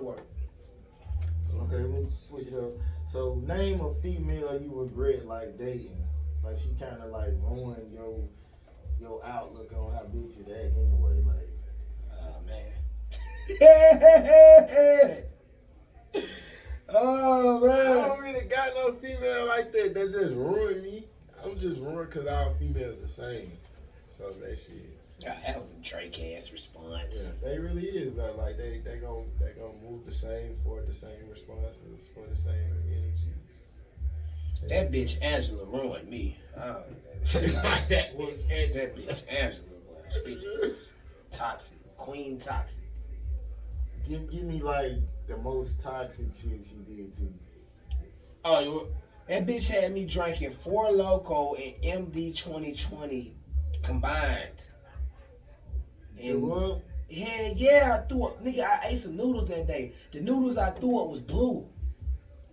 Work. Okay, let me switch it up. So name a female you regret like dating. Like she kind of like ruined your outlook on how bitches act anyway. Like Oh man. Oh I man. don't really got no female like that just ruined me. I'm just ruined because all females the same. So that shit. God, that was a Drake ass response. Yeah, they really is though. Like they gonna move the same for the same responses for the same energies. That bitch Angela ruined me. Oh, that bitch Angela was. She just toxic. Queen toxic. give me like the most toxic shit she did to you. Oh, that bitch had me drinking Four Loko and MD 2020 combined. The what? Yeah, I threw up. Nigga, I ate some noodles that day. The noodles I threw up was blue.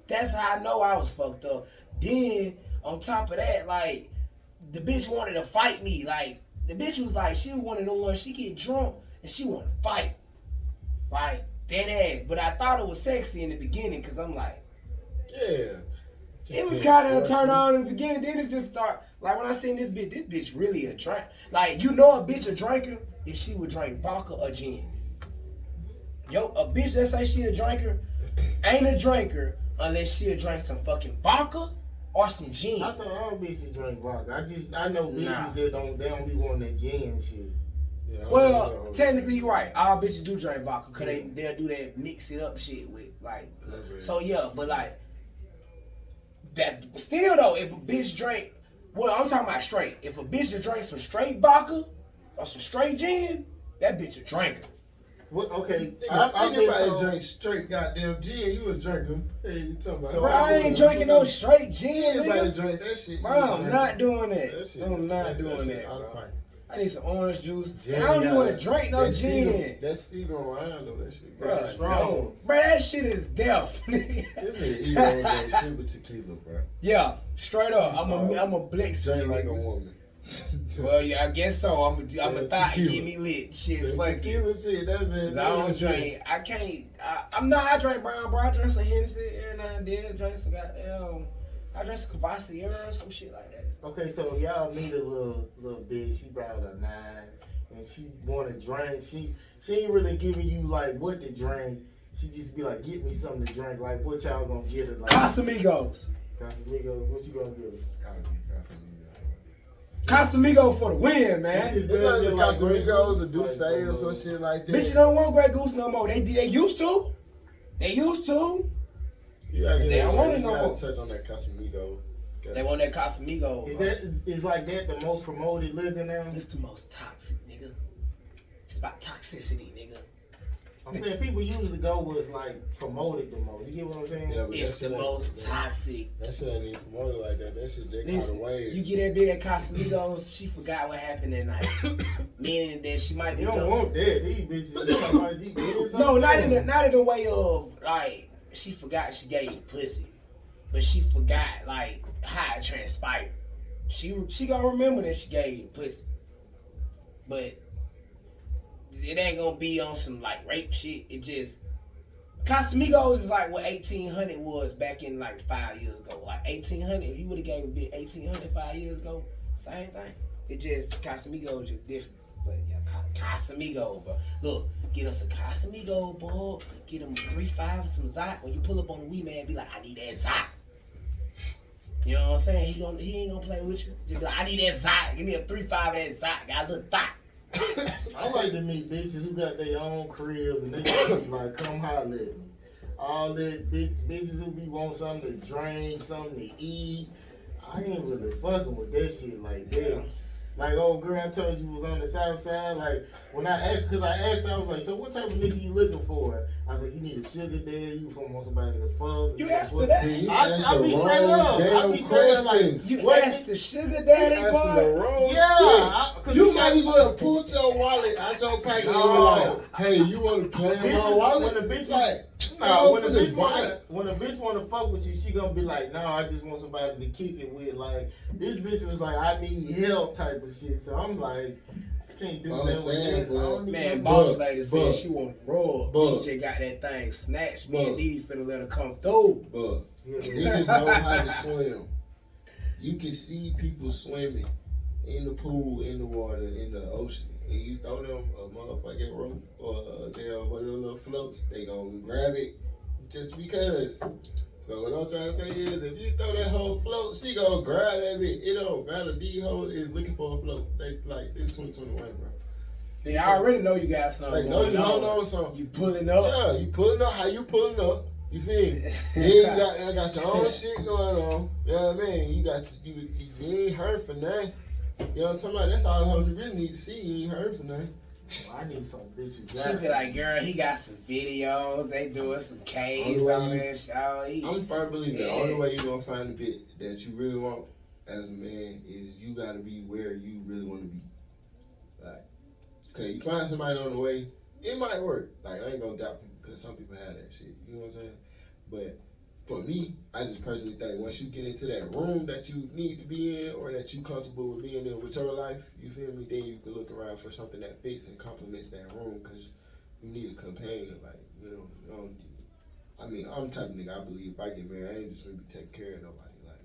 That's how I know I was fucked up. Then, on top of that, like, the bitch wanted to fight me. Like, the bitch was like, she was one of the ones, she get drunk and she want to fight. Like, dead ass. But I thought it was sexy in the beginning because I'm like, Yeah. it was kind of a turn on in the beginning. Then it just start, like, when I seen this bitch really a drink. Like, you know a bitch a drinker if she would drink vodka or gin. Yo, a bitch that say she a drinker ain't a drinker unless she'll drink some fucking vodka or some gin. I thought all bitches drink vodka. I know bitches Nah. that don't be wanting that gin and shit. Yeah, Well, technically you're right. All bitches do drink vodka because they'll do that mix it up shit with, like, so yeah, but like, that, still though, if a bitch drink, well, I'm talking about straight. If a bitch that drink some straight vodka or some straight gin, that bitch a drinker. What? Okay, I been anybody told- drink straight goddamn gin, you a drinker. Hey, you talking about? So Bro, I ain't drinking no straight gin, Anybody nigga. drink that shit? Bro, I'm not doing that. shit. I'm not That doing shit that, out of bro. pint. I need some orange juice. Gin And I don't even got- want to drink no gin. That's Seagull around though. That shit. Bro, strong. no. Bro, that shit is death. This nigga eat all that shit with tequila, bro. Yeah, straight up. I'm Sorry. a Blex. Drink like a woman. Well, yeah, I guess so. I'm a thought tequila. get me lit. Shit, fuck it. Tequila shit. That's it. Cause I don't drink. I can't. I drink brown, bro. I drink some Hennessy every now and then. I drink some goddamn. I drink some Cavassier or some shit like that. Okay, so y'all meet a little bitch. She brought a 9, and she want to drink. She ain't really giving you like what to drink. She just be like, get me something to drink. Like, what y'all gonna get her? Like, Casamigos. Casamigos. What you gonna get her? Gotta be Casamigo for the win, man. It's It's better like the than like Grey Casamigos or Goose, Douce like or some, some shit like that. Bitches don't want Grey Goose no more. They used to. They used to. You gotta They don't want it you no gotta more. touch on that Casamigo. They want that Casamigo. Is like that the most promoted liquor now? It's the most toxic, nigga. It's about toxicity, nigga. I'm saying people usually go with like promoted the most. You get what I'm saying? Yeah, but It's that the shit most ain't- toxic. That shit ain't even promoted like that. That shit just caught Listen, away. you get that big at Casamigos, she forgot what happened that night. Meaning that she might be You don't done. want that. These bitches, somebody's eating something. No, not in the way of like she forgot she gave you pussy, but she forgot like how it transpired. She gonna remember that she gave you pussy, but it ain't gonna be on some like rape shit. It just Casamigos is like what 1800 was back in like 5 years ago. Like 1800, if you would have gave a bit 1800 5 years ago, same thing. It just Casamigos just different. But yeah, Casamigo, bro. Look, get us a Casamigo, bro. Get him 3-5 some Zot. When you pull up on the Wii man, be like, I need that Zot. You know what I'm saying? He ain't gonna play with you. Just be like, I need that Zot. Give me a 3-5 that Zot. Got a little thought. I like to meet bitches who got their own cribs and they just be like, come holler at me. All that bitches who be want something to drink, something to eat. I ain't really fucking with that shit like that. Like old girl I told you was on the south side. Like when I asked, cause I asked her, I was like, so what type of nigga you looking for? I was like, you need a sugar daddy. You want somebody to fuck? You asked her that? I be straight up. I be straight up like, You what asked the sugar daddy, That's the boy? wrong yeah. shit. Cause You might as well pull your wallet out your pocket and be like, hey, you want to play in my wallet? When the bitch like, no, when a bitch want to fuck with you, she gonna be like, no, I just want somebody to kick it with. Like this bitch was like, I need help type of shit. So I'm like, can't do I'm nothing with saying, that. bro. I don't need Man, no- boss lady said Bug. she want to rub. Bug. She just got that thing snatched. Me and Bug. Didi finna let her come through. But Yeah. niggas know how to swim. You can see people swimming in the pool, in the water, in the ocean, and you throw them a motherfucking rope or one of those little floats, they gonna grab it just because. So what I'm trying to say is, if you throw that whole float, she gonna grab that bitch. It don't matter. These hoes is looking for a float. They like it's 2021, bro. They already know you got something Like, no, going you don't on. know something. You pulling up. Yeah, you pulling up. How you pulling up? You feel me? Then you got your own shit going on. You know what I mean? You got you ain't hurt for nothing. You know what I'm talking about? That's all the hoes you really need to see. You ain't hurt for nothing. I need some bitch who She got be like, girl, he got some videos. They doing some K's Only way on you- that show. I'm a firm believer. The Yeah. only way you gonna find the bitch that you really want as a man is you gotta be where you really want to be. Like, okay, you find somebody on the way, it might work. Like, I ain't gonna doubt people because some people have that shit. You know what I'm saying? But for me, I just personally think once you get into that room that you need to be in or that you comfortable with being in with your life, you feel me? Then you can look around for something that fits and complements that room because you need a companion. Like, I mean, I'm the type of nigga, I believe if I get married, I ain't just gonna be taking care of nobody. Like,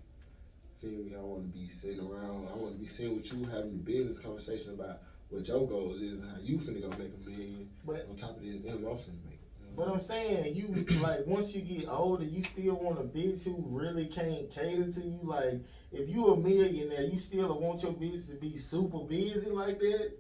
feel me? I want to be sitting around. I want to be sitting with you, having a business conversation about what your goals is and how you finna go make $1 million. But on top of this, them I'm finna make. But I'm saying, you like once you get older, you still want a bitch who really can't cater to you. Like, if you a millionaire, you still want your bitch to be super busy like that.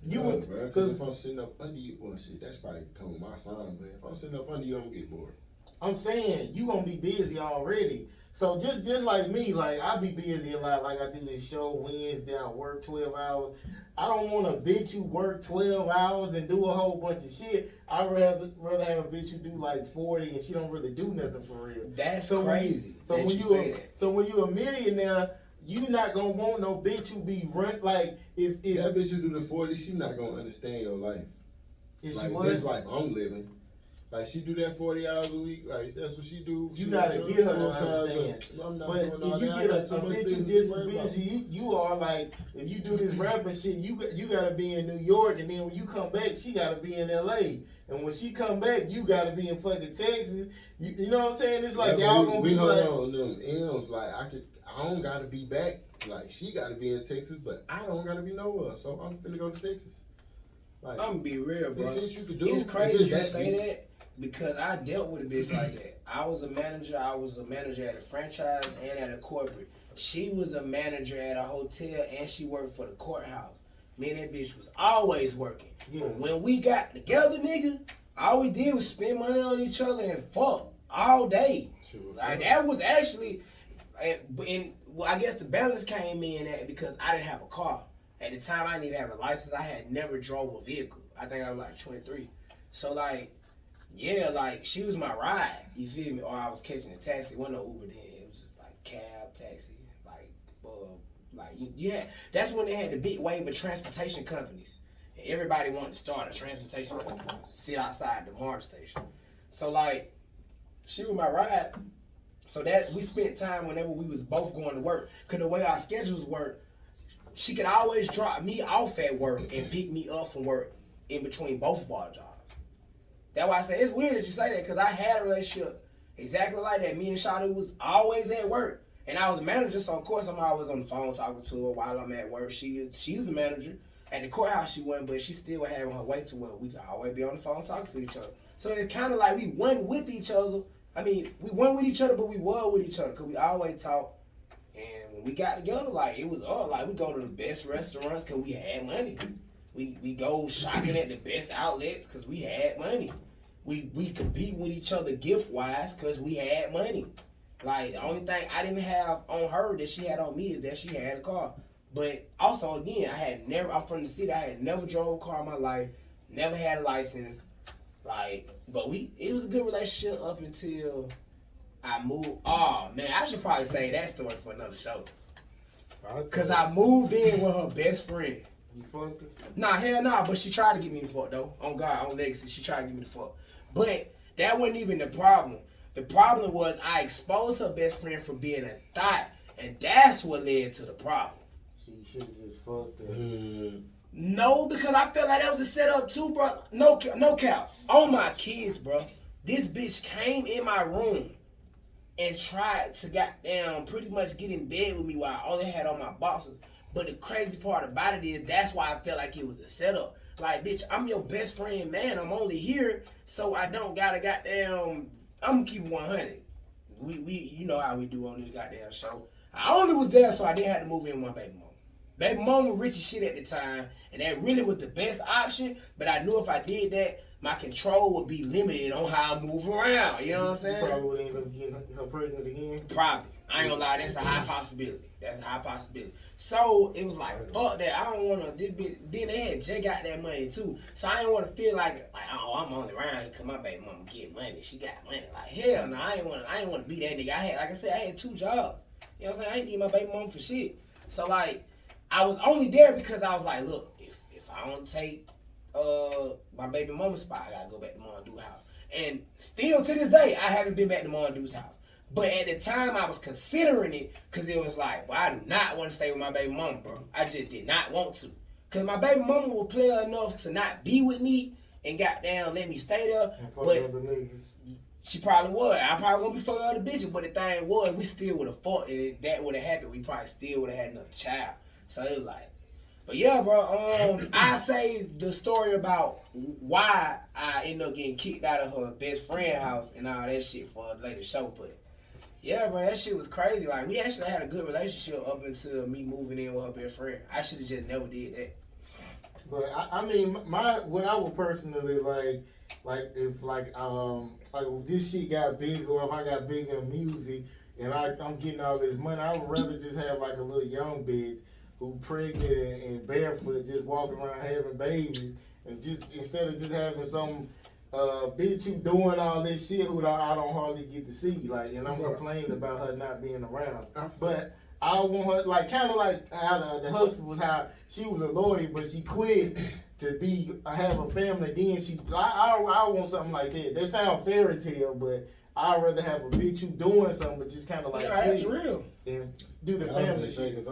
You Yeah, would, bro, because if I'm sitting up under you, well, shit, that's probably come with my sign. But if I'm sitting up under you, I'm gonna get bored. I'm saying you gonna be busy already. So just like me, like I be busy a lot. Like I do this show Wednesday, I work 12 hours. I don't want a bitch who work 12 hours and do a whole bunch of shit. I'd rather have a bitch who do like 40 and she don't really do nothing for real. That's So when you- crazy. So that when you you say that. so when you a millionaire, you not gonna want no bitch who be run like if That bitch who do the 40, she not gonna understand your life. if Like she this was. life I'm living. Like she do that 40 hours a week. Like that's what she do. You She gotta work get her to full-time, understand. but I'm not But doing all if you that. I get a got too much bitch who things to just worry as about. busy, you are like, if you do this rapping shit, you gotta be in New York, and then when you come back, she gotta be in LA. And when she come back, you gotta be in fucking Texas. You know what I'm saying? It's like Yeah, y'all but gonna we be hold like, on them M's. Like I don't gotta be back. Like she gotta be in Texas, but I don't gotta be nowhere. So I'm finna go to Texas. Like I'm gonna be real, bro. this shit you could do. It's crazy you that say deep. that because I dealt with a bitch like that. I was a manager at a franchise and at a corporate. She was a manager at a hotel and she worked for the courthouse. Me and that bitch was always working. Yeah. But when we got together, nigga, all we did was spend money on each other and fuck all day. Shit was Like fun. that was actually, well, I guess the balance came in at because I didn't have a car. At the time, I didn't even have a license. I had never drove a vehicle. I think I was like 23. So like, yeah, like she was my ride. You feel me? Or I was catching a taxi. It wasn't no Uber then. It was just like cab, taxi, yeah. That's when they had the big wave of transportation companies. And everybody wanted to start a transportation company, sit outside the MARTA station. So like, she was my ride. So that we spent time whenever we was both going to work. Cause the way our schedules work, she could always drop me off at work and pick me up from work in between both of our jobs. That's why I say it's weird that you say that, because I had a relationship exactly like that. Me and Shawty was always at work. And I was a manager, so of course I'm always on the phone talking to her while I'm at work. She's a manager. At the courthouse she wasn't, but she still was having her way to where we could always be on the phone talking to each other. So it's kind of like we wasn't with each other. I mean, we weren't with each other, but we were with each other because we always talk. And when we got together, like, it was all like, we go to the best restaurants because we had money. We go shopping at the best outlets because we had money. We compete with each other gift-wise because we had money. Like, the only thing I didn't have on her that she had on me is that she had a car. But also, again, I'm from the city. I had never drove a car in my life, never had a license. Like, but it was a good relationship up until I moved. Oh, man, I should probably say that story for another show. Because I moved in with her best friend. you fucked her? Nah, hell nah, but she tried to get me the fuck, though. On God, on legacy, she tried to get me the fuck. But that wasn't even the problem. The problem was I exposed her best friend for being a thought, and that's what led to the problem. She should have just fucked her. No, because I felt like that was a setup too, bro. No cap. On my kids, bro. This bitch came in my room and tried to goddamn pretty much get in bed with me while I only had on my boxers. But the crazy part about it is that's why I felt like it was a setup. Like, bitch, I'm your best friend, man. I'm only here so I don't gotta goddamn. I'm gonna keep it 100. We you know how we do on this goddamn show. I only was there so I didn't have to move in with my baby mama. Baby mama was rich as shit at the time, and that really was the best option. But I knew if I did that, my control would be limited on how I move around. You know what I'm saying? You probably would end up getting her pregnant again. Probably. I ain't gonna lie, that's a high possibility. That's a high possibility. So it was like, fuck that. I don't wanna this bitch. Then they had Jay got that money too. So I didn't wanna feel like oh, I'm only around here cause my baby mama get money. She got money. Like hell no, I ain't wanna be that nigga. Like I said, I had 2 jobs. You know what I'm saying? I ain't need my baby mama for shit. So like I was only there because I was like, look, if I don't take my baby mama spot, I gotta go back to Mom Dude's house. And still to this day, I haven't been back to Mom Dude's house. But at the time, I was considering it because it was like, well, I do not want to stay with my baby mama, bro. I just did not want to. Because my baby mama was player enough to not be with me and goddamn let me stay there. And fuck but other niggas. she probably would. I probably gonna be fucking other bitches. But the thing was, we still would have fought. And if that would have happened, we probably still would have had another child. So it was like, but yeah, bro. I say the story about why I ended up getting kicked out of her best friend house and all that shit for a later show. But yeah, bro, that shit was crazy. Like we actually had a good relationship up until me moving in with her best friend. I should have just never did that. But I mean, what I would personally like if if this shit got big or if I got big in music and I'm getting all this money, I would rather just have like a little young bitch who pregnant and barefoot just walking around having babies and just instead of just having some bitch who doing all this shit who I don't hardly get to see, like, and I'm complaining about her not being around. But I want her, like, kind of like how the hustle was, how she was a lawyer, but she quit to have a family. Then I want something like that. That sounds fairy tale, but I'd rather have a bitch who doing something, but just kind of like that's real. And do the family shit.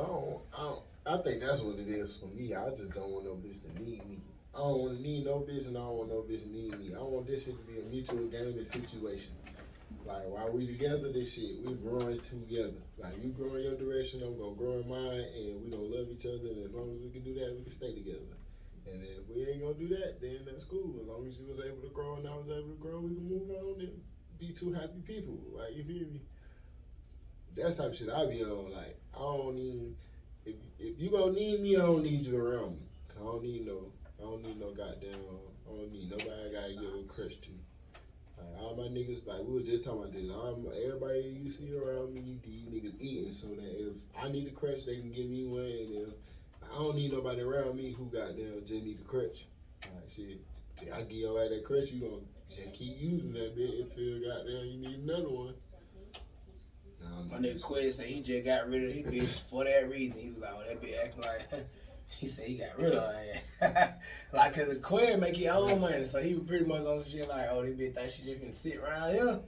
I think that's what it is for me. I just don't want no bitch to need me. I don't want to need no bitch, and I don't want no bitch to need me. I want this shit to be a mutual gaming situation. Like, while we together, this shit, we growing together. Like, you grow in your direction, I'm gonna grow in mine, and we gonna love each other, and as long as we can do that, we can stay together. And if we ain't gonna do that, then that's cool. As long as you was able to grow and I was able to grow, we can move on and be 2 happy people. Like, you feel me? That's the type of shit I be on. Like, I don't need, if you gonna need me, I don't need you around me. I don't need no goddamn, I don't need nobody I gotta give a crush to. Like, all my niggas, like, we were just talking about this, everybody you see around me, these niggas eating, so that if I need a crush, they can give me one, and if I don't need nobody around me who goddamn just need a crutch. Like, shit, I give your ass that crutch, you gonna just keep using that bitch until goddamn you need another one. My nigga Quez said he just got rid of his bitch for that reason. He was like, oh, that bitch acting like, he said he got rid of her. Like, cause the Quez make his own money, so he was pretty much on some shit like, oh, this bitch think she just gonna sit around here.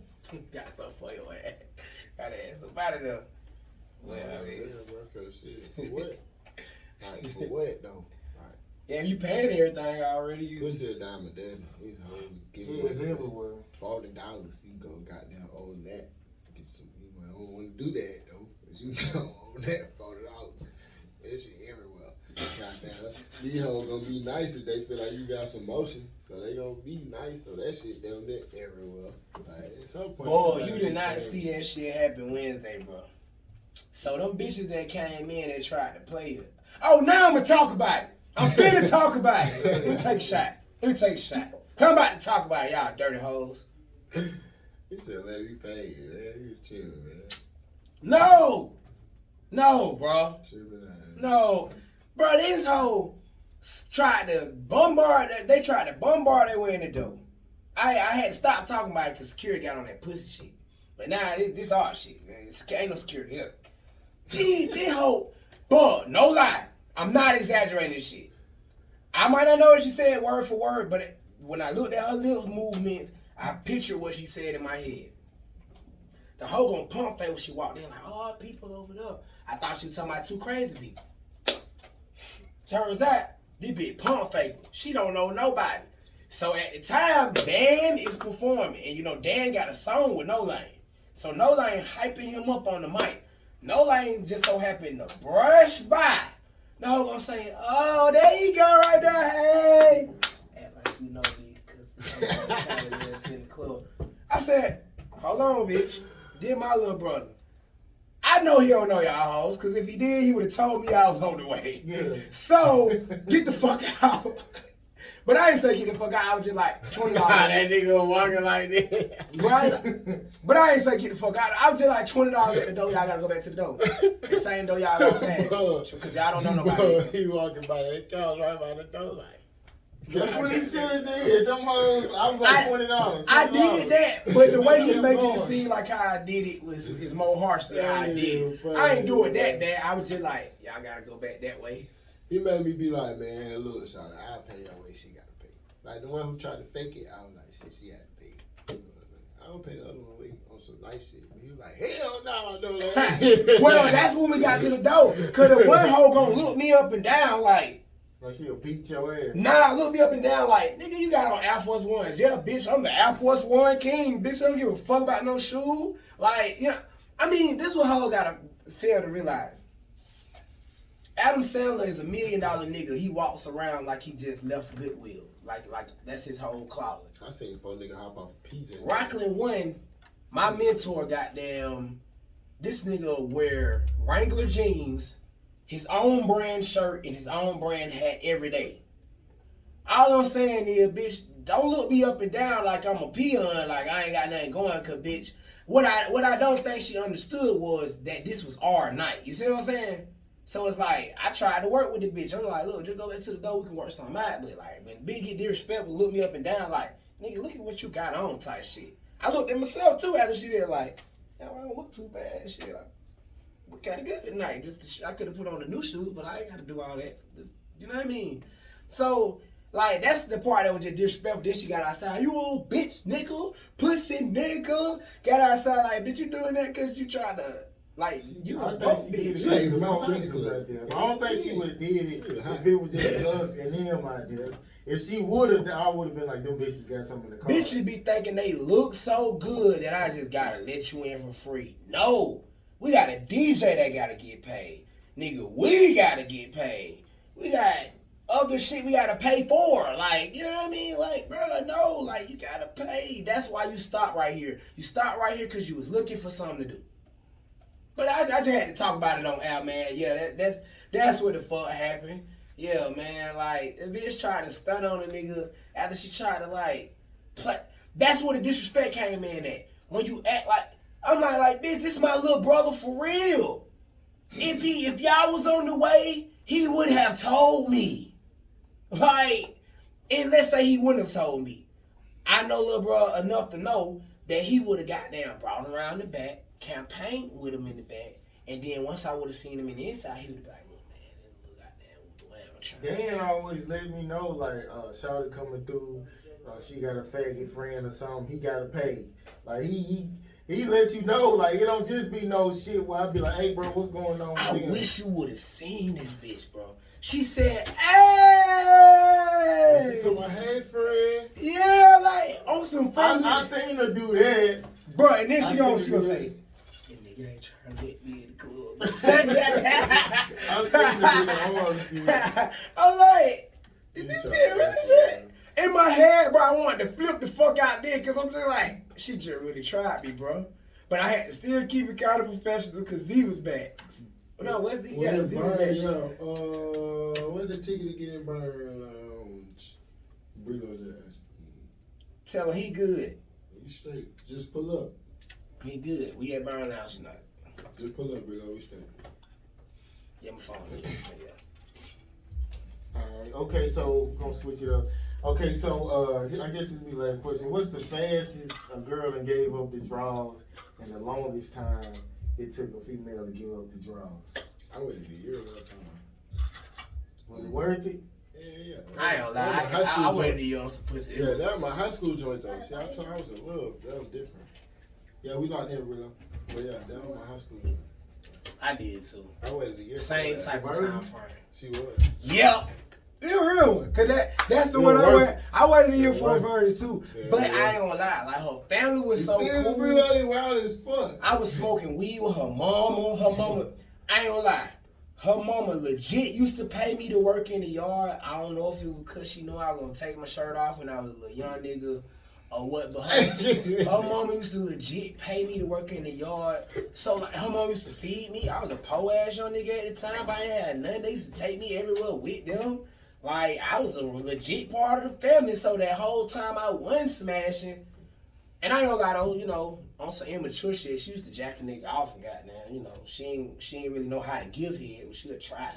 Got something for your ass. Gotta ask somebody though. Well, I mean, yeah, bro, cause shit, for what? Like, for what though? Like, yeah, you paying everything already. You pussy a dime a dozen. These hoes giving It's everywhere. $40. You can go goddamn own that. Get some. I don't want to do that though. Cause you don't own that $40. That shit everywhere. Goddamn, these hoes gonna be nice if they feel like you got some motion. So they gonna be nice. So that shit down there everywhere. Like, at some point. boy, you did not see that shit happen Wednesday, bro. So them bitches that came in and tried to play it. Oh, now I'm gonna talk about it. I'm finna talk about it. Let me take a shot. Come about to talk about it, y'all dirty hoes. You should let me pay you, man. You chill, man. No, bro. No. Bro, this hoe tried to bombard, they tried to bombard their way in the door. I had to stop talking about it because security got on that pussy shit. But now, this our shit, man. Ain't no security here. Gee, this hoe, but no lie, I'm not exaggerating this shit. I might not know what she said word for word, but when I looked at her little movements, I pictured what she said in my head. The hoe gonna pump fake when she walked in, like, oh, people over there. I thought she was talking about 2 crazy people. Turns out, This bitch pump fake. She don't know nobody. So at the time, Dan is performing. And you know, Dan got a song with Nol8ne. So Nol8ne hyping him up on the mic. Nol8ne just so happened to brush by. No, I'm gonna say, oh, there you go right there, hey. Act like you know me, because I'm in the club. I said, hold on, bitch. Did my little brother. I know he don't know y'all hoes, because if he did, he would have told me I was on the way. Yeah. So, get the fuck out. But I didn't say get the fuck out. I was just like, $20. That nigga walking like that. Right? But I ain't say get the fuck out. I was just like $20 at the door. Y'all gotta go back to the door. The same door y'all go past. Because y'all don't know nobody. He walking by that couch right by the door like. That's what he should have did. Them hoes, I was like $20. I did that, but the way he making it seem like how I did it is more harsh than how I did it. I ain't doing that bad. I was just like, y'all gotta go back that way. He made me be like, man, look, Shawty, I'll pay your way she gotta pay. Like the one who tried to fake it, I was like, shit, she had to pay. I don't pay the other one way on some nice shit. But he was like, hell no, no, like. Well, that's when we got to the door. Cause the one hoe gonna look me up and down like she'll beat your ass. Nah, look me up and down like, nigga, you got on Air Force Ones. Yeah, bitch, I'm the Air Force One king. Bitch, I don't give a fuck about no shoe. Like, you know, I mean, this is what hoe gotta fail to realize. Adam Sandler is $1 million nigga. He walks around like he just left Goodwill. Like that's his whole closet. I seen 4 nigga hop off a pizza. Rockland One, my mentor, goddamn, this nigga wear Wrangler jeans, his own brand shirt, and his own brand hat every day. All I'm saying is, bitch, don't look me up and down like I'm a peon, like I ain't got nothing going, cause bitch, what I don't think she understood was that this was our night. You see what I'm saying? So it's like, I tried to work with the bitch. I'm like, look, just go back to the door, we can work something out. But like, when Big get disrespectful, look me up and down like, nigga, look at what you got on type shit. I looked at myself too after she did like, I don't look too bad and shit. Like, look kind of good tonight. I could have put on the new shoes, but I ain't got to do all that. You know what I mean? So, like, that's the part that was just disrespectful. Then she got outside, you old bitch, nigga, pussy, nigga. Got outside like, bitch, you doing that because you tried to, like, you a broke bitch. I don't think she would have did it if it was just us and him out there. If she would have, I would have been like, them bitches got something in the car. Bitches be thinking they look so good that I just gotta let you in for free. No. We got a DJ that gotta get paid. Nigga, we gotta get paid. We got other shit we gotta pay for. Like, you know what I mean? Like, bro, no, like, you gotta pay. That's why you stop right here. You stop right here because you was looking for something to do. But I just had to talk about it on air, man. Yeah, that's what the fuck happened. Yeah, man, like, the bitch tried to stun on a nigga after she tried to, like, play. That's where the disrespect came in at. When you act like, I'm like, bitch, this is my little brother for real. If y'all was on the way, he would have told me. Like, and let's say he wouldn't have told me. I know little bro enough to know that he would have goddamn brought him around the back, campaigned with him in the back, and then once I would have seen him in the inside, he would have been like, Dan always let me know, like, Shawty coming through, she got a faggot friend or something, he gotta pay. Like, he lets you know, like, it don't just be no shit where I be like, hey, bro, what's going on? I wish you would have seen this bitch, bro. She said, hey! She told my hey, friend. Yeah, like, on some fun. I seen her do that. Bro, and then she gonna say, that nigga ain't trying to let me in the club. I'm seen her do that. I want to see it. I'm like, did this bitch really shit? In my head, bro, I wanted to flip the fuck out there because I'm just like, she just really tried me, bro. But I had to still keep it kind of professional because Z was back. No, where's Z? Yeah, Z was back. Where's the ticket to get in Burn Lounge? Brillo's ass. Tell him he good. You straight. Just pull up. He good. We at Burn Lounge tonight. Just pull up, Brillo. We straight. Yeah, my phone. Yeah. Alright, okay, so we're gonna switch it up. Okay, so I guess this will be the last question. What's the fastest a girl that gave up the draws and the longest time it took a female to give up the draws? I waited a year all the time. Was it worth it? Yeah. I ain't gonna lie. I waited a year on some pussy. Yeah, that was my high school joint though. See, I told I was in love. That was different. Yeah, we locked in, Brillo. But yeah, that was my high school joint. I did too. I waited a year. Same type of time frame. She was. Yep. You a real one, cause that's the You one a I waited a year You for a a version too. Yeah, But yeah. I ain't gonna lie, like her family was so cool. Really wild as fuck. I was smoking weed with her mama. Her mama, I ain't gonna lie, her mama legit used to pay me to work in the yard. I don't know if it was because she knew I was gonna take my shirt off when I was a little young nigga or what, but her mama used to legit pay me to work in the yard. So like her mama used to feed me. I was a po ass young nigga at the time, but I ain't had nothing. They used to take me everywhere with them. Like I was a legit part of the family. So that whole time I wasn't smashing. And I ain't gonna lie though, you know, on some immature shit, she used to jack a nigga off and goddamn, you know, she ain't really know how to give head, but she would try.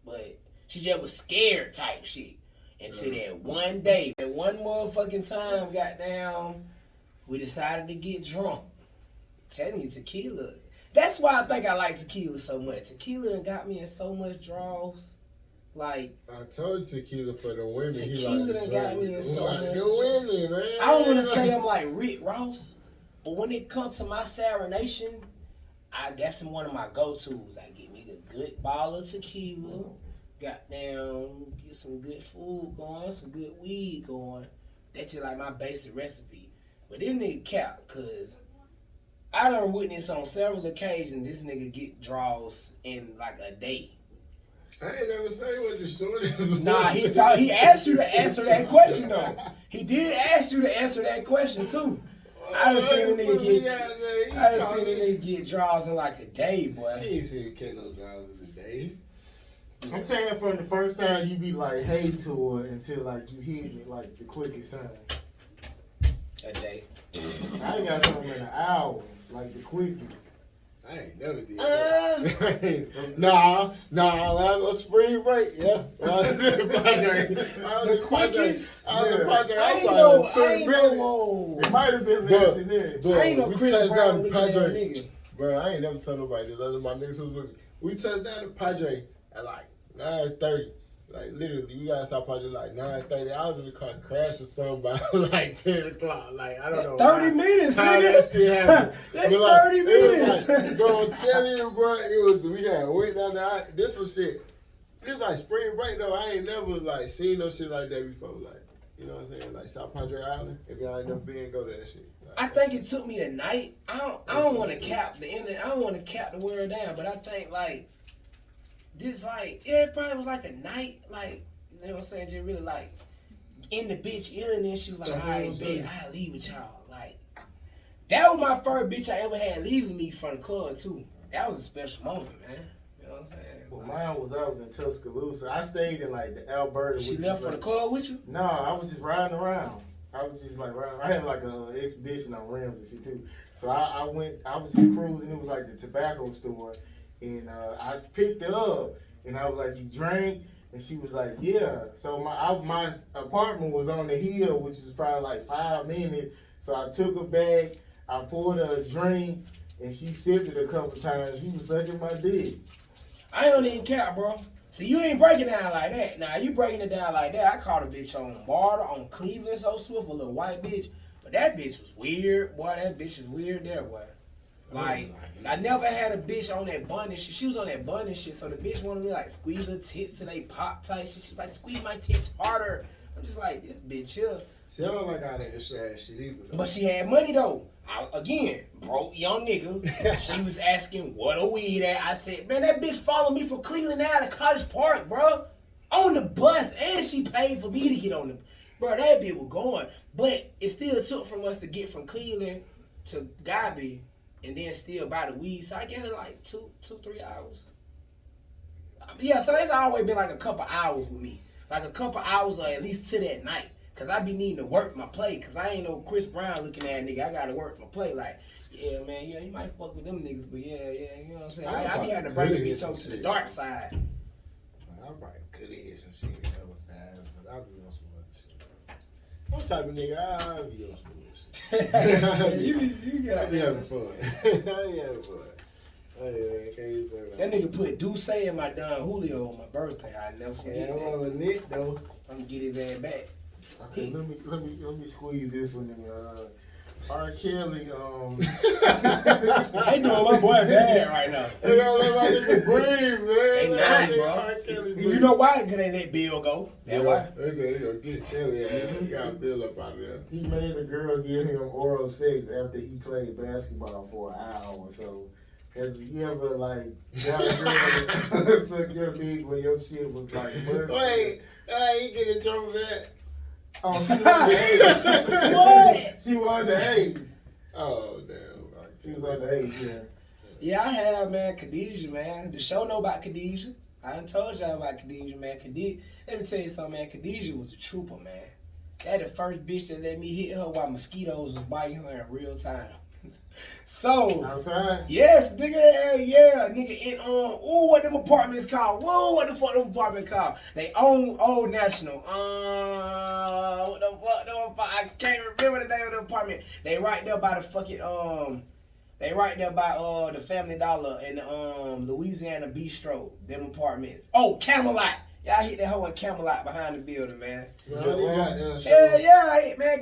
But she just was scared type shit. Until that one day, that one motherfucking time, goddamn, we decided to get drunk. Telling you, tequila. That's why I think I like tequila so much. Tequila done got me in so much draws. Like, I told you tequila for the women. Tequila done got me in so much. The women, man. I don't want to say I'm like Rick Ross, but when it comes to my serenation, that's one of my go-tos. I get me a good bottle of tequila, goddamn, get some good food going, some good weed going. That's just like my basic recipe. But this nigga cap, cause I done witnessed on several occasions this nigga get draws in like a day. I ain't never say what the short is. Nah, he asked you to answer that question though. He did ask you to answer that question too. I done seen a nigga get draws in like a day, boy. He ain't seen catch no draws in a day. I'm saying from the first time you be like, hey to her until like you hit me like the quickest time. A day. I ain't got something in an hour, like the quickest. I ain't never did that. Nah, that was spring break, yeah. The quickest? I was a project. I ain't know. It might have been less than that. I ain't no we Chris touched Brown down the looking at Padre. nigga. Bro, I ain't never told nobody this other than my niggas who was looking. We touched down the Padre at like 9:30. Like literally, we got South Padre like 9:30. I was in the car crashing something by like 10 o'clock. Like I don't know. 30 minutes, how nigga. that shit happened. That's But, 30 it was minutes. Like, bro, I'm telling you, bro, we had went down there. This was shit. It's like spring break though. I ain't never like seen no shit like that before. Like, you know what I'm saying? Like South Padre Island. If y'all ain't never been, go to that shit. Like, I think it took me a night. I don't want to cap the end. I don't want to cap the world down, but I think like this, like it probably was like a night, like you know what I'm saying, just really like in the bitch ear, and then she was like, "All right, bitch, I'll leave with y'all." Like that was my first bitch I ever had leaving me from the club too. That was a special moment, man. You know what I'm saying? Well, mine was I was in Tuscaloosa. I stayed in like the Alberta. She left for the club with you? No, I was just riding around. I was just like riding. I had like an expedition on rims and shit too. So I went. I was just cruising. It was like the tobacco store, and I picked her up, and I was like, "You drank?" And she was like, "Yeah." So my apartment was on the hill, which was probably like 5 minutes. So I took her back. I poured her a drink, and she sipped it a couple times. She was sucking my dick. I don't even care, bro. See, you ain't breaking it down like that. Now, you breaking it down like that. I caught a bitch on Marta, on Cleveland, so Swift, a little white bitch. But that bitch was weird. Boy, that bitch is weird there, boy. Like, I never had a bitch on that bun and shit. She was on that bun and shit, so the bitch wanted me like squeeze her tits till they pop tight shit. She was like, squeeze my tits harder. I'm just like, this bitch here. See, I don't like all that extra ass shit either. Though. But she had money though. Again, broke young nigga. She was asking what a weed at. I said, man, that bitch followed me from Cleveland out to College Park, bro. On the bus, and she paid for me to get on the. Bro, that bitch was going. But it still took from us to get from Cleveland to Gabby, and then still buy the weed. So I guess it like 3 hours. Yeah, so it's always been like a couple hours with me. Like a couple hours or at least to that night. Cause I be needing to work my play. Cause I ain't no Chris Brown looking at nigga. I gotta work my play. Like, yeah, man, yeah, you might fuck with them niggas, but yeah, you know what I'm saying? I be having to bring the bitch over to the dark side. I probably could have hit some shit hella fast, but I be on some other shit. What type of nigga I be on some other shit? you got I be having fun. I be having fun. That nigga put Duce in my Don Julio on my birthday. I never forget Yeah, that. I'm on Nick though. I'm gonna get his ass back. Okay, let me squeeze this one in. R. Kelly, They doing my boy bad right now. They gotta let my nigga breathe, man. They not, bro. R. Kelly You know why? Because they let Bill go. That's why. They said they gonna get Kelly ass. He got Bill up out of there. he made a girl give him oral sex after he played basketball for an hour. So, has you ever like got a girl that suck your dick when your shit was like musty? Wait, he get in trouble for that? Oh, she underage. What? She was underage. Oh, damn. She was underage, yeah. Yeah, I have, man. Khadijah, man. The show know about Khadijah. I done told y'all about Khadijah, man. Let me tell you something, man. Khadijah was a trooper, man. That the first bitch that let me hit her while mosquitoes was biting her in real time. So, Outside? yes, nigga, hell yeah, nigga in what them apartments called? Whoa, what the fuck them apartments called? They own Old National. What the fuck them? I can't remember the name of the apartment. They right there by the fucking They right there by the Family Dollar and Louisiana Bistro. Them apartments. Oh, Camelot. Y'all hit that hoe in Camelot behind the building, man. Hell Yeah, man.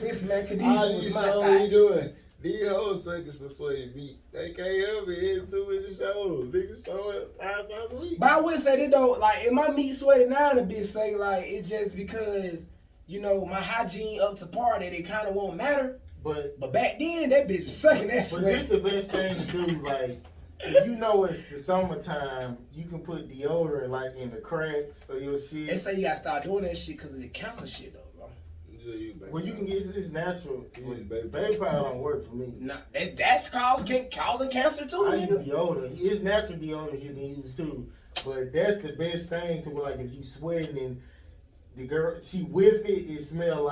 Listen, man, Khadijah was my shows thoughts. we doing? These hoes sucking some sweaty meat. They can't help it. It's too many shows. Niggas showing 5 times a week. But I would say that though, like, if my meat sweaty now a bit, say like it's just because my hygiene up to par that it kind of won't matter. But back then that bitch was sucking that But sweat. this the best thing to do, like. If it's the summertime, you can put deodorant like in the cracks of your shit. They say you gotta start doing that shit because of the cancer shit though, bro. Well, you can get this natural. Baby Baby powder don't work for me. Nah, that's causing cancer too, I use nigga. deodorant. It's natural deodorant you can use too. But that's the best thing to like if you sweating and the girl she whiff it smell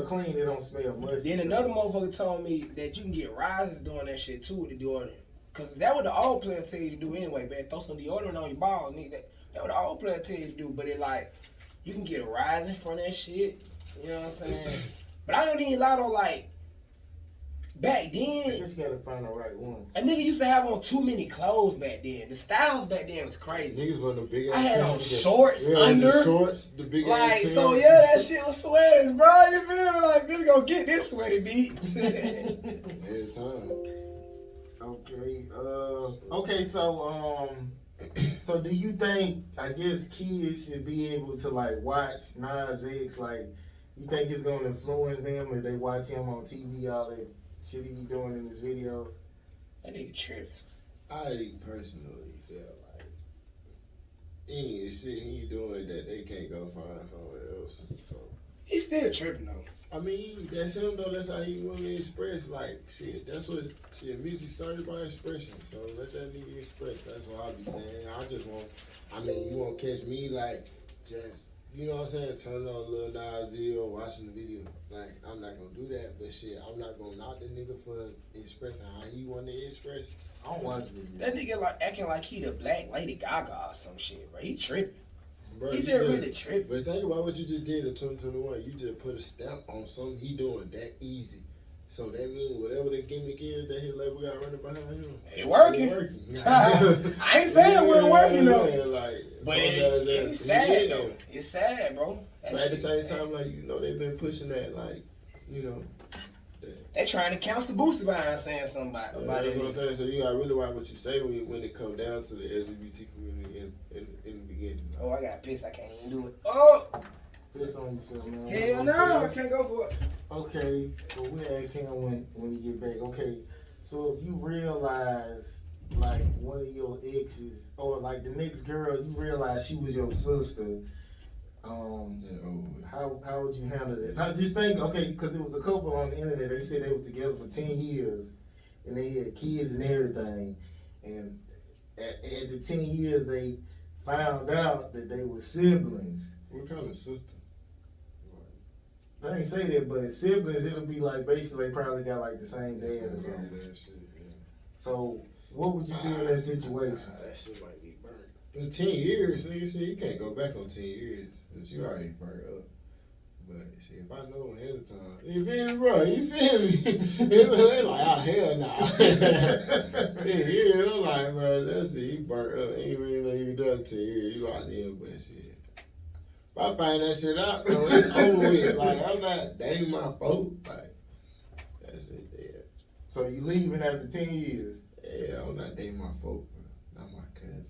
clean. It don't smell musty. Then another motherfucker told me that you can get rises doing that shit too with the deodorant. Cause that what the old players tell you to do anyway, man. Throw some deodorant on your balls, nigga. That what the old players tell you to do. But it like you can get a rise in front of that shit. You know what I'm saying? But I don't even lie on like back I then. guess you gotta find the right one. A nigga used to have on too many clothes back then. The styles back then was crazy. Niggas want the big ass I had on pants. shorts Yeah, under. the shorts, the big ass Like, pants. so yeah, that shit was sweating, bro. You feel me? Like, bitch gonna get this sweaty beat. Every time. Okay, so do you think, I guess kids should be able to like watch Nas X, like, you think it's gonna influence them if they watch him on TV, all that shit he be doing in his videos? That nigga tripping. I personally feel like any shit he doing that they can't go find somewhere else. So He's still tripping though. I mean, that's him though. That's how he want to express. Like shit, that's what music started by expression. So let that nigga express. That's what I be saying. I just want. I mean, you won't catch me like just. You know what I'm saying? Turning on a little Nas video, watching the video. Like, I'm not gonna do that, but shit, I'm not gonna knock the nigga for expressing how he want to express. I don't watch videos. That nigga like acting like he the Black Lady Gaga or some shit, bro. He tripping. Bro, He you just really tripping. But think about what you just did in 2021. You just put a stamp on something he doing that easy. So that means whatever the gimmick is that his label got running behind him, It working. I ain't saying we're working though. Like, But it's sad though. It's sad, bro. That But at the shit same is sad. time, like, you know, they've been pushing that, like, you know. They trying to counsel Boosie behind saying something about That's it. what I'm saying. So you gotta really watch what you say when it come down to the LGBT community in the beginning. Oh, I got pissed. I can't even do it. Oh, Piss on yourself, man. hell no. I can't go for it. Okay, well, we ask him when he get back. Okay, so if you realize, like, one of your exes, or like the next girl, you realize she was your sister, how would you handle that? I just think, okay, because it was a couple on the internet, they said they were together for 10 years, and they had kids and everything, and at the 10 years, they found out that they were siblings. What kind of sister? I didn't say that, but siblings, it'll be like basically they probably got like the same dad or something. So, what would you do in that situation? That shit might be burnt. In 10 years, nigga, shit, you can't go back on 10 years. Because you already burnt up. But shit, if I know ahead of time, you feel me, bro? You feel me? They like, oh, hell nah. 10 years, I'm like, bro, that's it. You burnt up. Ain't really know you done 10 years. You out there, but shit. If I find that shit out, though, it's over with. Like, I'm not dating my folk. Like, that's it, yeah. So you leaving after 10 years? Yeah, I'm not dating my folk, bro. Not my cousin.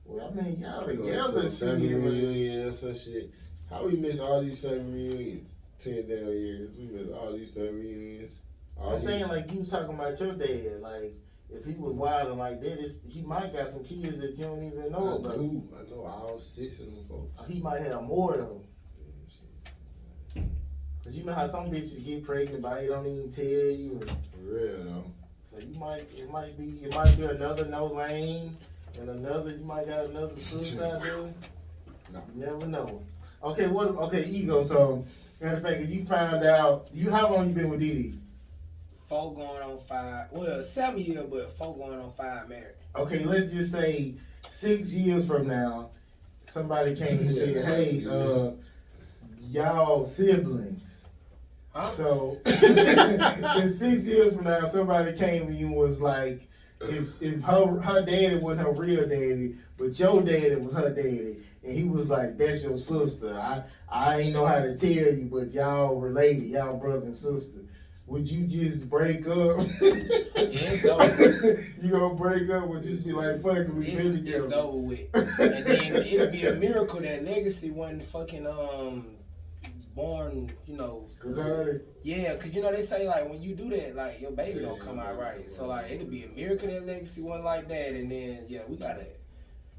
Well, I mean, y'all Go together, to a family shit. reunion or some shit. How we miss all these family reunions? 10 damn years. We miss all these family reunions. I'm saying, like, you was talking about your dad. Like, if he was wilding like that, he might got some kids that you don't even know about. I know all 6 of them folks. He might have more, though. Because you know how some bitches get pregnant, but they don't even tell you. For real, though. So it might be another Nol8ne and another, you might got another sister out there. No. You never know. Okay, Ego, so, matter of fact, if you found out, how long you been with Didi? 4 going on 5. Well, 7 years, but 4 going on 5 married. Okay, let's just say 6 years from now, somebody came and said, hey, y'all siblings. Huh? So, in 6 years from now, somebody came to you and was like, if her daddy wasn't her real daddy, but your daddy was her daddy, and he was like, that's your sister. I ain't know how to tell you, but y'all related, y'all brother and sister. Would you just break up? Yeah, it's over. You gonna break up or just be like, fuck it, we been together? It's over with. And then it'll be a miracle that Legacy wasn't fucking born, you know. Retarded? Yeah, cause you know they say like when you do that, like your baby don't come out right. So like it'll be a miracle that Legacy wasn't like that, and then yeah, we gotta.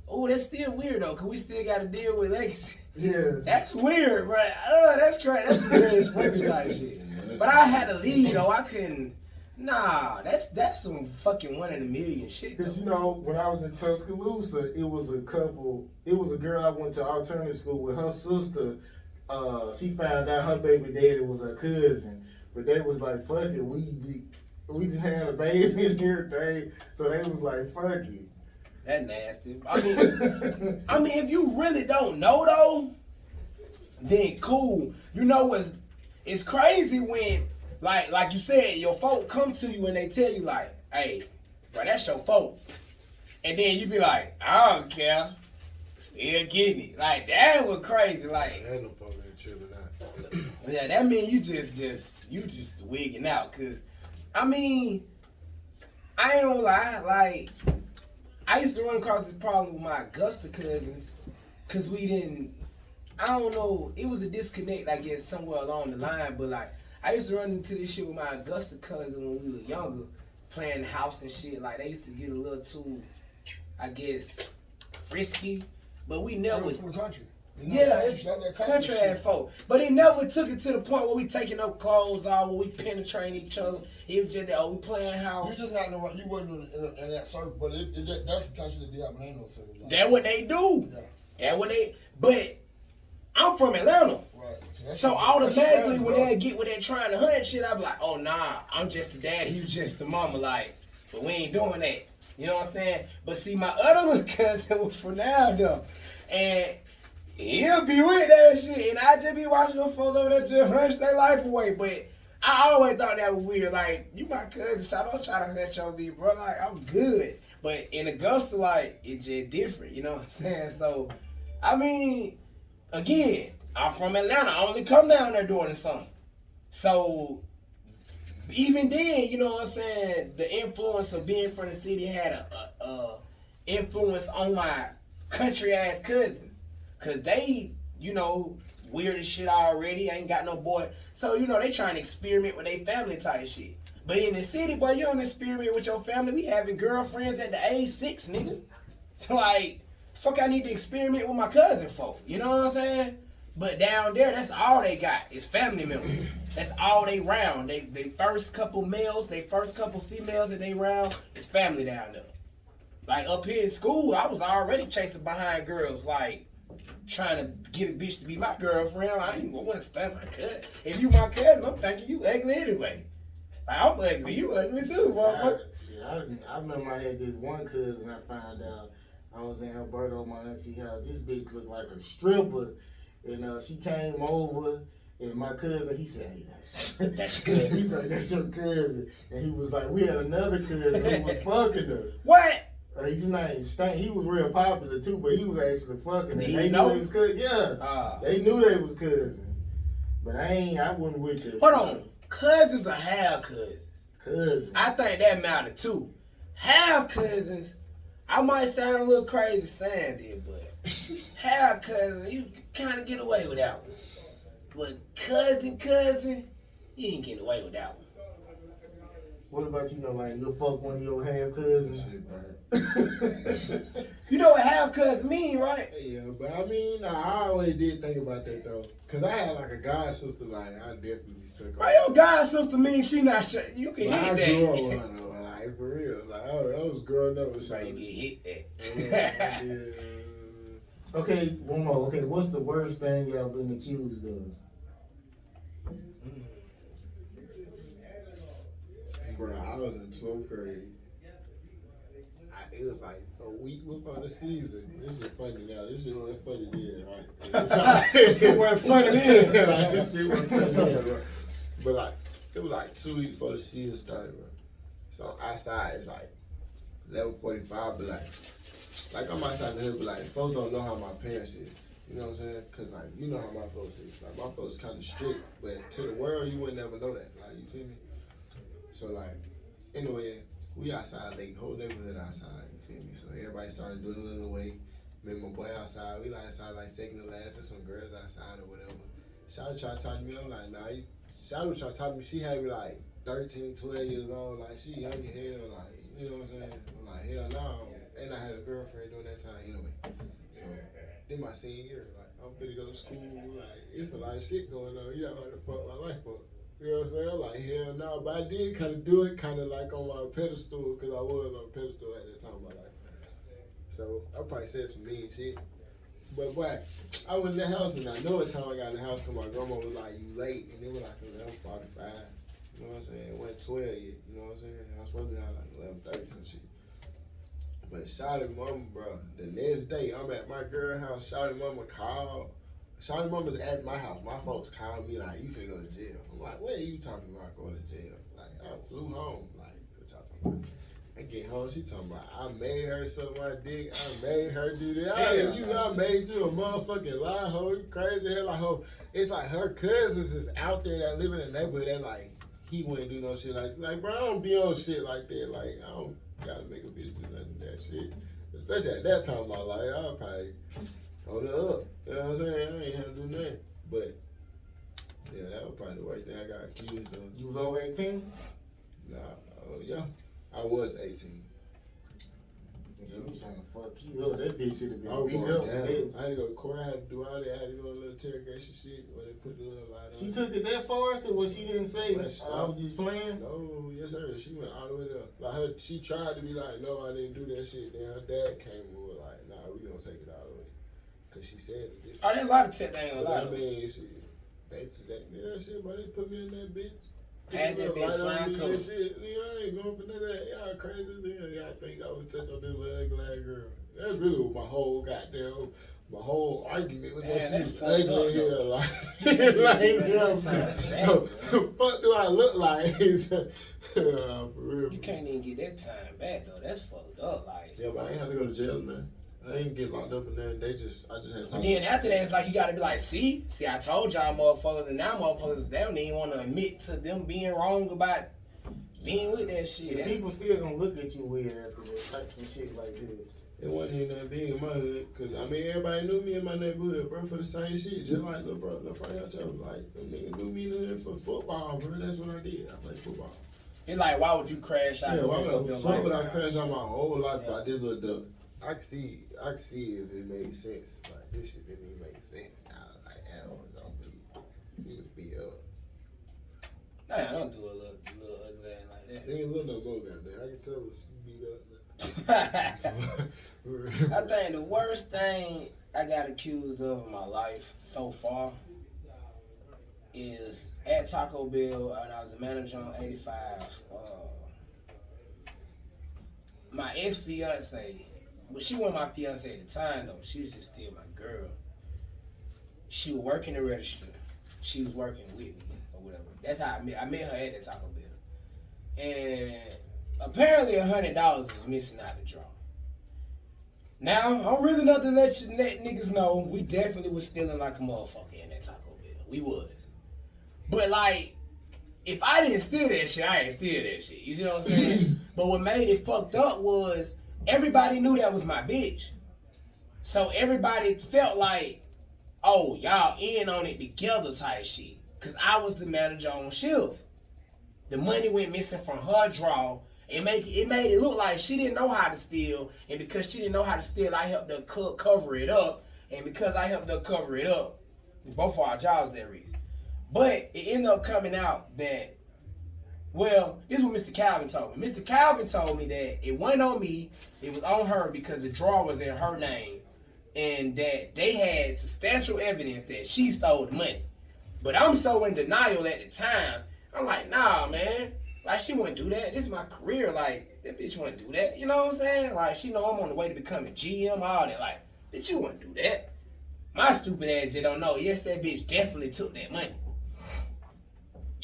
Oh, that's still weird though, cause we still gotta deal with Legacy. Yeah. That's weird, bro. That's crazy. That's weird sprinkle type shit. But I had to leave though. I couldn't. Nah, that's some fucking 1 in a million shit. Cause you know when I was in Tuscaloosa, it was a couple. It was a girl I went to alternative school with. Her sister, she found out her baby daddy was her cousin, but they was like, "Fuck it, we didn't have a baby and everything," so they was like, "Fuck it." That nasty. I mean, if you really don't know though, then cool. You know what's it's crazy when, like you said, your folk come to you and they tell you like, hey, bro, that's your folk. And then you be like, I don't care. Still getting it. Like, that was crazy. Like, Ain't no folk ain't tripping out. yeah, that mean you just wigging out. Cause, I mean, I ain't gonna lie, like, I used to run across this problem with my Augusta cousins, cause we didn't, I don't know, it was a disconnect, I guess, somewhere along the line, but like, I used to run into this shit with my Augusta cousin when we were younger, playing house and shit. Like, they used to get a little too, I guess, frisky, but we never. From the country. Yeah, country ass folk. But it never took it to the point where we taking up clothes off, where we penetrating each other. It was just that, we playing house. You just not know, you wasn't in that circle, but that's the country that they have, but ain't no circle. Like That's what they do. Yeah. That's what they, but I'm from Atlanta. Right. So automatically when they get with that trying to hunt shit, I be like, oh nah, I'm just the dad, you just the mama, like, but we ain't doing that. You know what I'm saying? But see, my other little cousin was from now though, and he'll be with that shit, and I just be watching them folks over there just rush their life away. But I always thought that was weird. Like, you my cousin, so I don't try to hunt your me, bro. Like, I'm good. But in Augusta, like, it's just different. You know what I'm saying? So, I mean, again, I'm from Atlanta. I only come down there during the summer. So, even then, you know what I'm saying, the influence of being from the city had a influence on my country-ass cousins. Because they, you know, weird as shit already, ain't got no boy. So, you know, they trying to experiment with their family type shit. But in the city, boy, you don't experiment with your family. We having girlfriends at the age 6, nigga. Like, fuck, I need to experiment with my cousin folk. You know what I'm saying? But down there, that's all they got is family members. That's all they round. They first couple males, they first couple females that they round is family down there. Like up here in school, I was already chasing behind girls, like trying to get a bitch to be my girlfriend. I ain't want to stand my cousin. If you my cousin, I'm thinking you ugly anyway. Like, I'm ugly, you ugly too, motherfucker. I remember I had this one cousin I found out. I was in Alberta, my auntie house. This bitch looked like a stripper. And she came over, and my cousin, he said, hey, that's your cousin. He's like, that's your cousin. And he was like, we had another cousin who was fucking her. What? His name Stank. He was real popular too, but he was actually fucking. And Did he they know? knew they was cousins. Yeah, they knew they was cousins. But I wasn't with this. Hold on, cousins or half cousins? Cousins. I think that mattered too. Half cousins, I might sound a little crazy saying it, but half cousins, you kind of get away with that one. But cousin, you ain't getting away with that one. What about like you'll fuck one of your half cousins? Shit, man. You know what half cousin mean, right? Yeah, but I mean, I always did think about that though, cause I had like a god sister, like I definitely stuck on. Right, your god sister mean she not sure. You can Like, hit I grew up that. with her though, like for real. Like I was growing up with Right, you something. can hit that. Okay, one more. Okay, what's the worst thing y'all been accused of? Bro, I was in 12th grade. It was like a week before the season. This shit funny now. This shit wasn't funny then, right? It wasn't funny then. Like, this shit wasn't funny then, bro. But like, it was like 2 weeks before the season started, bro. So outside it's like 11:45, but like I'm outside the hood, but like folks don't know how my parents is. You know what I'm saying? Cause like you know how my folks is. Like my folks kind of strict, but to the world you would never know that. Like you feel me? So like, anyway, we outside late, whole neighborhood outside, you feel me? So everybody started doing a little away. Me and my boy outside, we like outside like second to last, and some girls outside or whatever. Shawty tried to talk to me, I'm like, nah, Shawty tried to talk to me, she had me like 13, 12 years old, like she young as hell, like, you know what I'm saying? I'm like, hell no. And I had a girlfriend during that time anyway. So, then my senior year, like, I'm finna go to school, like, it's a lot of shit going on, you know how to fuck my life up. You know what I'm saying? I'm like, hell no, but I did kind of do it kind of like on my pedestal, because I was on a pedestal at that time of my life. So, I probably said some mean shit. But boy, I went in the house, and I know what time I got in the house, because my grandma was like, you late, and it was like 11:45. You know what I'm saying? It wasn't 12 yet, you know what I'm saying? I was supposed to be out like 11:30 and shit. But Shawty mama, bro, the next day, I'm at my girl house, Shawty mama called. Shawty mama's at my house. My folks called me like, you finna go to jail. I'm like, what are you talking about going to jail? Like, I flew home. Like, what y'all talking about? I get home, she talking about, I made her suck my dick. I made her do that. I made you a motherfucking lie, hoe. You crazy hell, like, hoe. It's like her cousins is out there that live in the neighborhood that like, he wouldn't do no shit like, bro, I don't be on shit like that. Like, I don't gotta make a bitch do nothing that shit. Especially at that time of my life, I was probably on the up. You know what I'm saying? I ain't had to do nothing. But, yeah, that was probably the worst thing I got accused of. You was over 18? Nah, yeah, I was 18. She was trying to fuck you up. That bitch should have I was been beat going up. down. Today. I had to go to court. I had to do all that. I had to go a little interrogation shit where they put the little light on. She took it that far to what she didn't say. Well, I was just playing. No, yes sir. She went all the way there. Like she tried to be like, no, I didn't do that shit. Then her dad came and was like, nah, we gonna take it all the way. Cause she said it. Oh, there's a lot of tech. They ain't a But lot I of. mean, that shit, but they put me in that bitch. Had that bitch flying cool. Shit. Nigga, I ain't going for none of that. Y'all crazy as hell. Y'all think I would touch on this little ugly ass girl. That's really what my whole argument was that she was ugly as hell. Like, fuck do I look like? For real. You can't even get that time back though. That's fucked up. Like. Yeah, but I ain't have to go to jail, man. I ain't get locked up and then I just had to. But then after that, it's like you gotta be like, see, I told y'all motherfuckers, and now motherfuckers, they don't even want to admit to them being wrong about being with that shit. And people still gonna look at you weird after that, type some shit like this. It wasn't even that big in my hood, cause I mean everybody knew me in my neighborhood, bro, for the same shit. Just like little bro, little financial, like them niggas knew me in the hood for football, bro. That's what I did. I played football. It's like, why would you crash out? Yeah, why would I life? crash out my whole life by this little duck? I can see if it made sense. Like this shit didn't even make sense. I was like, hell, he was beat up. Nah, I don't do a little ugly ass like She ain't little no more goddamn. I can tell her she beat up. that. I think the worst thing I got accused of in my life so far is at Taco Bell, and I was a manager on 85. My ex-fiance, but she wasn't my fiance at the time though. She was just still my girl. She was working the register. She was working with me or whatever. That's how I met her at the Taco Bell. And apparently $100 was missing out the draw. Now, I'm really not to let niggas know we definitely was stealing like a motherfucker in that Taco Bell. We was. But like, if I didn't steal that shit, I ain't steal that shit. You see what I'm saying? But what made it fucked up was everybody knew that was my bitch. So everybody felt like, oh, y'all in on it together type shit. Cause I was the manager on shift. The money went missing from her draw. It made it look like she didn't know how to steal. And because she didn't know how to steal, I helped her cover it up. And because I helped her cover it up, both of our jobs that reason. But it ended up coming out that, well, this is what Mr. Calvin told me. Mr. Calvin told me that it wasn't on me, it was on her because the draw was in her name. And that they had substantial evidence that she stole the money. But I'm so in denial at the time. I'm like, nah, man. Like, she wouldn't do that. This is my career. Like, that bitch wouldn't do that. You know what I'm saying? Like, she know I'm on the way to becoming GM, all that. Like, bitch, you wouldn't do that. My stupid ass just don't know. Yes, that bitch definitely took that money.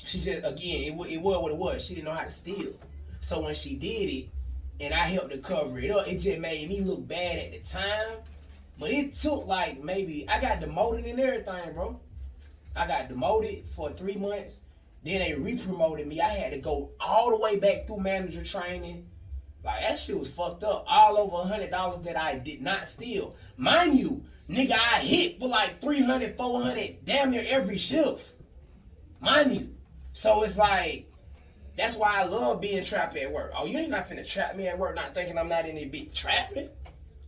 She just, again, it was what it was. She didn't know how to steal. So when she did it, and I helped her cover it up, it just made me look bad at the time. But it took like maybe, I got demoted and everything, bro. I got demoted for 3 months. Then they re-promoted me. I had to go all the way back through manager training. Like, that shit was fucked up. All over $100 that I did not steal. Mind you, nigga, I hit for like 300, 400, damn near every shift. Mind you. So it's like, that's why I love being trapped at work. Oh, you ain't not finna trap me at work not thinking I'm not in there big trapping.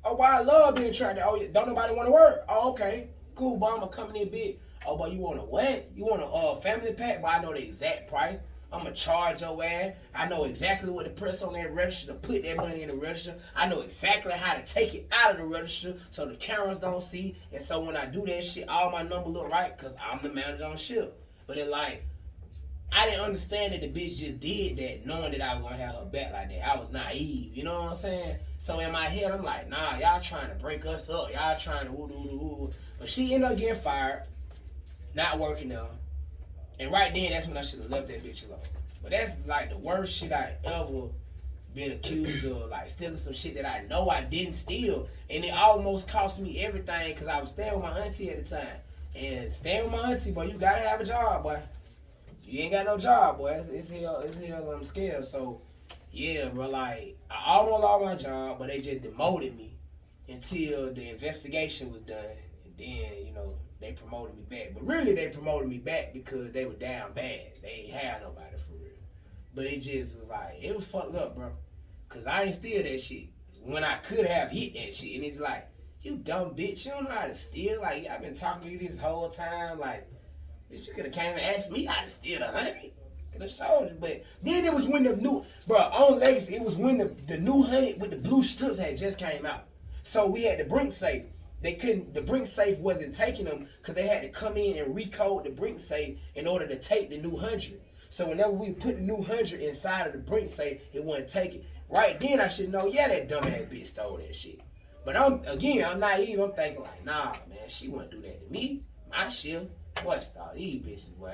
Oh, why I love being trapped. Oh, don't nobody want to work. Oh, okay. Cool, but I'm going to come in there big. Oh, but you want a what? You want a family pack? But I know the exact price. I'm going to charge your ass. I know exactly what to press on that register to put that money in the register. I know exactly how to take it out of the register so the cameras don't see. And so when I do that shit, all my numbers look right because I'm the manager on shift. But it like, I didn't understand that the bitch just did that knowing that I was going to have her back like that. I was naive, you know what I'm saying? So in my head, I'm like, nah, y'all trying to break us up. Y'all trying to woo-doo-doo-doo. But she ended up getting fired, not working there. And right then, that's when I should have left that bitch alone. But that's like the worst shit I ever been accused of, like stealing some shit that I know I didn't steal. And it almost cost me everything because I was staying with my auntie at the time. And staying with my auntie, boy, you gotta have a job, boy. You ain't got no job, boy. It's hell on the scale. So, yeah, bro, like, I almost lost my job, but they just demoted me until the investigation was done. And then, you know, they promoted me back. But really, they promoted me back because they were down bad. They ain't had nobody for real. But it just was like, it was fucked up, bro. Because I ain't steal that shit when I could have hit that shit. And it's like, you dumb bitch, you don't know how to steal. Like, I've been talking to you this whole time, like, bitch, you could have came and asked me how to steal the honey. Could have showed you. But then it was when the new, bro, on Legacy, it was when the new honey with the blue strips had just came out. So we had the Brink safe. The Brink safe wasn't taking them because they had to come in and recode the Brink safe in order to take the new 100. So whenever we put the new 100 inside of the Brink safe, it wasn't taken. Right then I should know, yeah, that dumbass bitch stole that shit. But I'm naive. I'm thinking like, nah, man, she wouldn't do that to me. My shit. What's all these bitches, boy?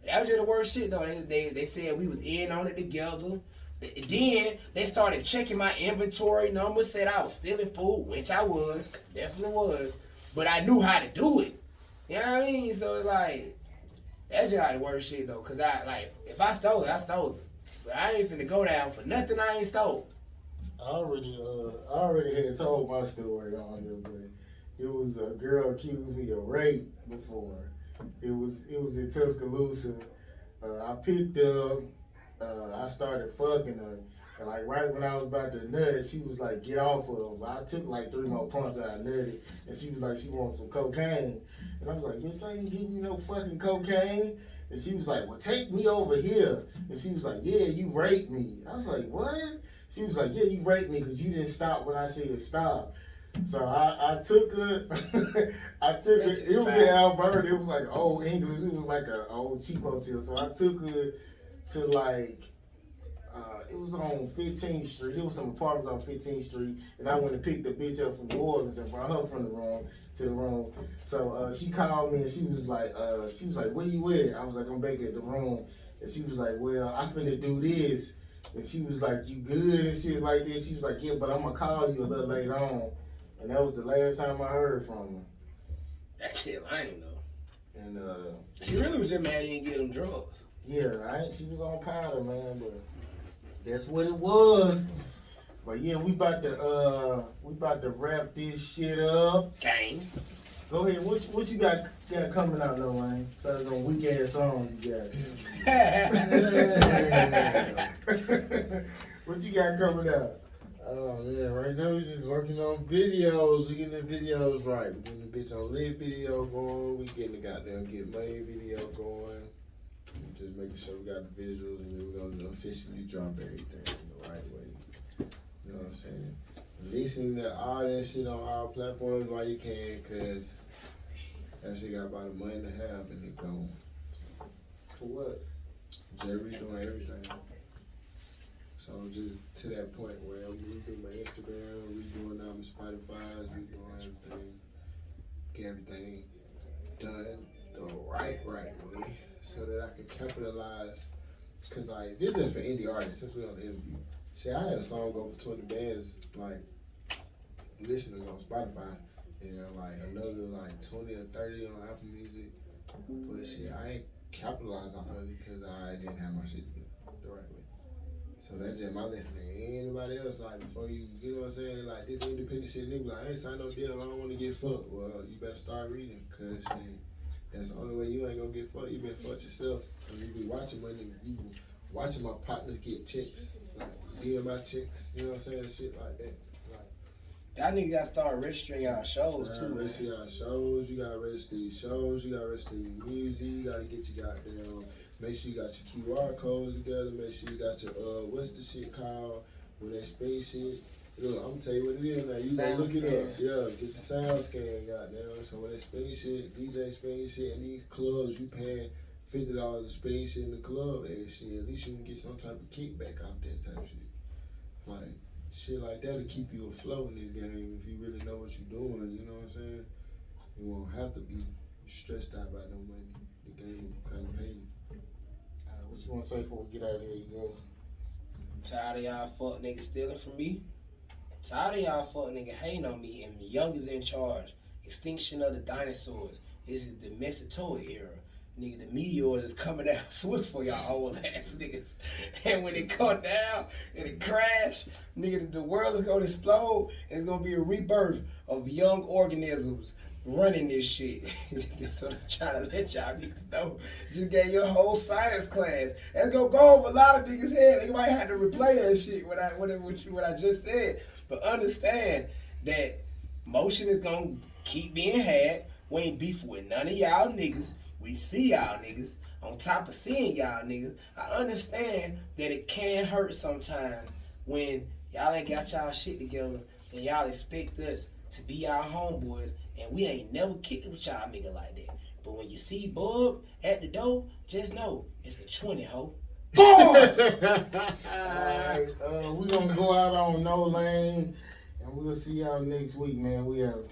That was just the worst shit, though. They said we was in on it together. Then they started checking my inventory numbers, said I was stealing food, which I was, definitely was. But I knew how to do it. You know what I mean? So it's like, that's just the worst shit, though. Because if I stole it, I stole it. But I ain't finna go down for nothing I ain't stole. I already had told my story on here, but it was a girl accused me of rape before. It was in Tuscaloosa. I picked up. I started fucking her, and like right when I was about to nut, she was like, "Get off of her." I took like 3 more pumps and I nutted, and she was like, she wants some cocaine, and I was like, "Bitch, I ain't getting you no fucking cocaine." And she was like, "Well, take me over here," and she was like, "Yeah, you raped me." I was like, "What?" She was like, "Yeah, you raped me because you didn't stop when I said stop." So I took her. It was in Alberta. It was like old English. It was like an old cheap hotel. So I took her to like, it was on 15th Street. There was some apartments on 15th Street, and I went and picked the bitch up from New Orleans and brought her from the room to the room. So she called me and she was like, "Where you at?" I was like, "I'm back at the room," and she was like, "Well, I finna do this." And she was like, you good and shit like that. She was like, yeah, but I'm gonna call you a little later on. And that was the last time I heard from her. That shit lame though. And She really was just mad you didn't get them drugs. yeah, right. She was on powder, man, but that's what it was. But yeah, we about to wrap this shit up. Gang. Go ahead. What you got coming out, Nol8ne? Besides on weak ass songs you got. What you got coming out? Oh man, right now we just working on videos. We getting the videos right. We getting the bitch on lit video going. We getting the goddamn Get Money video going. And just making sure we got the visuals, and then we're gonna officially drop everything in the right way. You know what I'm saying? Releasing all that shit on all platforms while you can, cause that shit got about a month and a half and it gone. For what? Jerry doing everything. So just to that point where I'm redoing my Instagram, redoing all my Spotify, redoing everything, get everything done the right way, so that I can capitalize. Cause like this is for indie artists. Since we on the interview, see, I had a song over 20 bands like listeners on Spotify, and like another like 20 or 30 on Apple Music. But shit, I ain't capitalized off of it because I didn't have my shit together the right way. So that's just my lesson. Anybody else, like, before you know what I'm saying? Like, this independent shit, nigga, like, I ain't signed no deal, I don't want to get fucked. Well, you better start reading, because shit, that's the only way you ain't gonna get fucked. You been fucked yourself. And you be watching money, you be watching my partners get checks, like, being my checks, you know what I'm saying? Shit like that. Y'all niggas gotta start registering y'all shows too, man. Register your shows, you gotta register your shows, you gotta register your music, you gotta get your goddamn, make sure you got your QR codes together, make sure you got your, what's the shit called, when they spin shit. Look, I'm gonna tell you what it is now, you gonna look it up. Yeah, get your sound scan, goddamn. So when they spin shit, DJ spin shit in these clubs, you paying $50 to spin shit in the club and shit, at least you can get some type of kickback off that type of shit. Like, shit like that to keep you afloat in this game if you really know what you're doing, you know what I'm saying? You won't have to be stressed out by no money. The game will kind of pay you. What you want to say before we get out of here? You go. Tired of y'all fuck niggas stealing from me. Tired of y'all fuck niggas hating on me and Young is in charge. Extinction of the dinosaurs. This is the Mesozoic era. Nigga, the meteors is coming down swift for y'all old ass niggas. And when it come down and it crash, nigga, the world is gonna explode and it's gonna be a rebirth of young organisms running this shit. That's what I'm trying to let y'all niggas know. Just gave your whole science class. That's gonna go over a lot of niggas' head. They might have to replay that shit, what I just said. But understand that motion is gonna keep being had. We ain't beefing with none of y'all niggas. We see y'all niggas. On top of seeing y'all niggas, I understand that it can hurt sometimes when y'all ain't got y'all shit together and y'all expect us to be y'all homeboys and we ain't never kicked it with y'all nigga like that. But when you see Bug at the door, just know it's a 20, ho. Bars! Alright, we gonna go out on Nol8ne and we'll see y'all next week, man. We out.